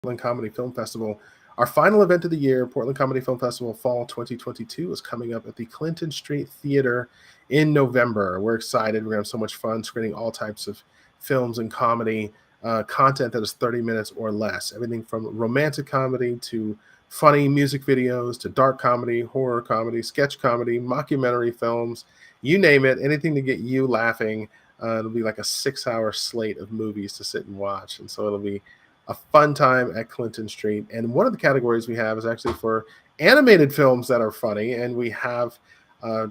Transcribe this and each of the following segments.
Portland Comedy Film Festival. Our final event of the year, Portland Comedy Film Festival Fall 2022, is coming up at the Clinton Street Theater in November. We're excited. We're going to have so much fun screening all types of films and comedy content that is 30 minutes or less. Everything from romantic comedy to funny music videos to dark comedy, horror comedy, sketch comedy, mockumentary films, you name it, anything to get you laughing. It'll be like a 6-hour slate of movies to sit and watch. And so it'll be a fun time at Clinton Street. And one of the categories we have is actually for animated films that are funny. And we have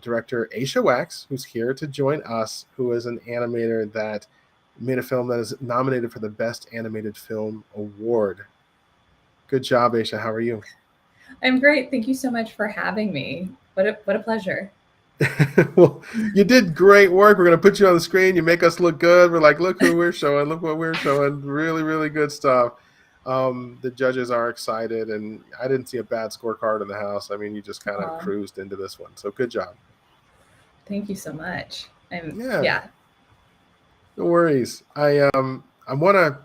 director Aysha Wax, who's here to join us, who is an animator that made a film that is nominated for the Best Animated Film Award. Good job, Aysha. How are you? I'm great. Thank you so much for having me. What a pleasure. Well, you did great work. We're going to put you on the screen. You make us look good. We're like, look who we're showing. Look what we're showing. Really, really good stuff. The judges are excited, and I didn't see a bad scorecard in the house. I mean, you just kind of cruised into this one. So good job. Thank you so much. Yeah. No worries. I want to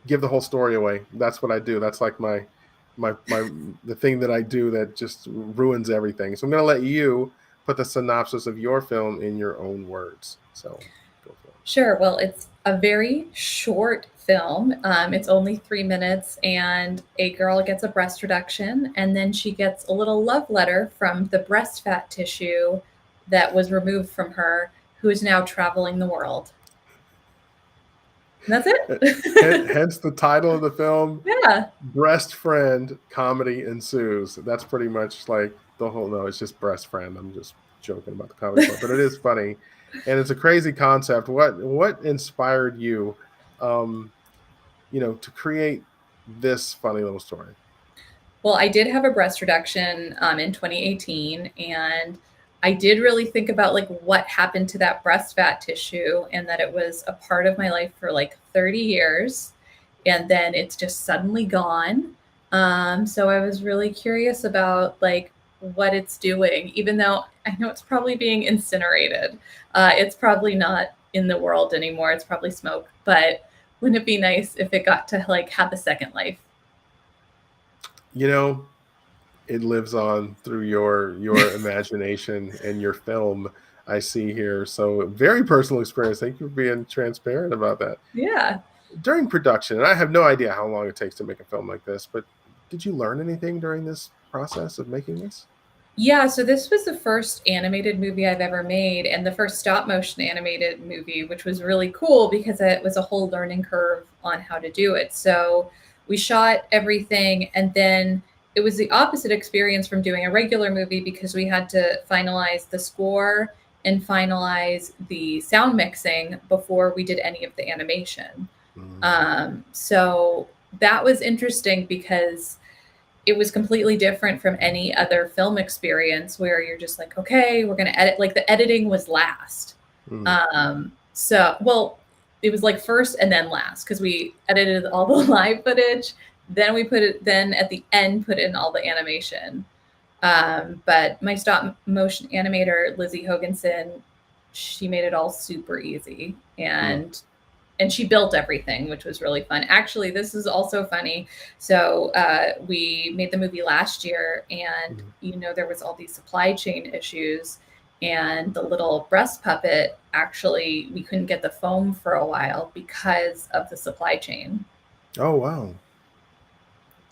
give the whole story away. That's what I do. That's like the thing that I do that just ruins everything. So I'm going to let you put the synopsis of your film in your own words. So go for it. Sure. Well, it's a very short film. It's only 3 minutes, and a girl gets a breast reduction, and then she gets a little love letter from the breast fat tissue that was removed from her, who is now traveling the world. And that's it. Hence the title of the film. Yeah. Breast Friend Comedy Ensues. That's pretty much like the whole, no, it's just Breast Friend. I'm just joking about the comedy part, but it is funny. And it's a crazy concept. What inspired you, to create this funny little story? Well, I did have a breast reduction in 2018, and I did really think about like what happened to that breast fat tissue, and that it was a part of my life for like 30 years, and then it's just suddenly gone. So I was really curious about like what it's doing, even though I know it's probably being incinerated. It's probably not in the world anymore. It's probably smoke, but wouldn't it be nice if it got to like have a second life? It lives on through your imagination and your film, I see here. So very personal experience. Thank you for being transparent about that. Yeah. During production, and I have no idea how long it takes to make a film like this, but did you learn anything during this process of making this? Yeah, so this was the first animated movie I've ever made, and the first stop motion animated movie, which was really cool because it was a whole learning curve on how to do it. So we shot everything, and then it was the opposite experience from doing a regular movie because we had to finalize the score and finalize the sound mixing before we did any of the animation. So that was interesting because it was completely different from any other film experience where you're just like, okay, we're going to edit. Like the editing was last. Well, it was like first and then last because we edited all the live footage. Then then at the end, put in all the animation. But my stop motion animator, Lizzie Hoganson, she made it all super easy. And she built everything, which was really fun. Actually, this is also funny. So we made the movie last year, and there was all these supply chain issues, and the little breast puppet, actually, we couldn't get the foam for a while because of the supply chain. Oh, wow.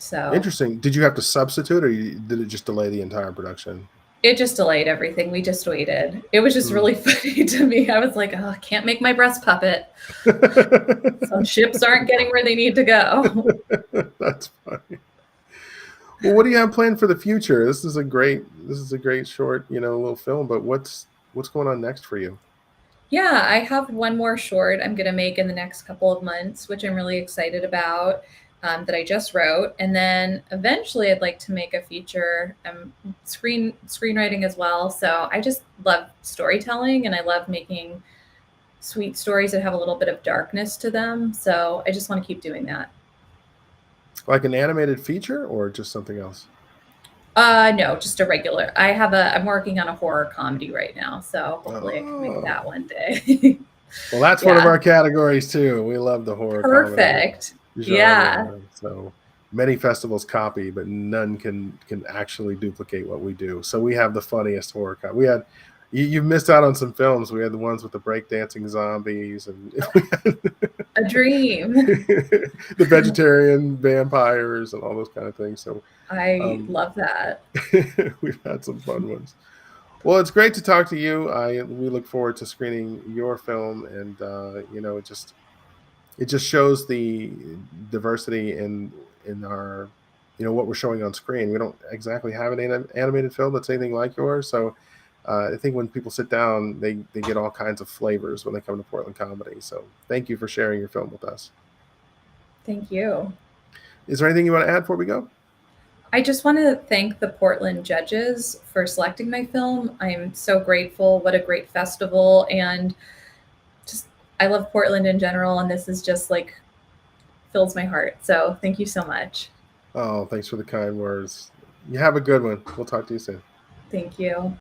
So interesting. Did you have to substitute, or did it just delay the entire production? It just delayed everything. We just waited. It was just really funny to me. I was like, oh, I can't make my breast puppet. Some ships aren't getting where they need to go. That's funny. Well, what do you have planned for the future? This is a great short, little film, but what's going on next for you? Yeah, I have one more short I'm going to make in the next couple of months, which I'm really excited about. That I just wrote, and then eventually I'd like to make a feature. I'm screenwriting as well, so I just love storytelling, and I love making sweet stories that have a little bit of darkness to them. So I just want to keep doing that. Like an animated feature, or just something else? No, just a regular. I'm working on a horror comedy right now, so hopefully I can make that one day. Well, that's one of our categories too. We love the horror comedy. Perfect. Genre, yeah. So many festivals copy, but none can actually duplicate what we do. So we have the funniest horror. We had you missed out on some films. We had the ones with the breakdancing zombies and A dream. the vegetarian vampires and all those kind of things. So I love that. we've had some fun ones. Well, it's great to talk to you. We look forward to screening your film, and it just shows the diversity in our what we're showing on screen. We don't exactly have an animated film that's anything like yours, so I think when people sit down, they get all kinds of flavors when they come to Portland Comedy. So thank you for sharing your film with us. Thank you. Is there anything you want to add before we go? I just want to thank the Portland judges for selecting my film. I'm so grateful. What a great festival. And just, I love Portland in general. And this is just like fills my heart. So thank you so much. Oh, thanks for the kind words. You have a good one. We'll talk to you soon. Thank you.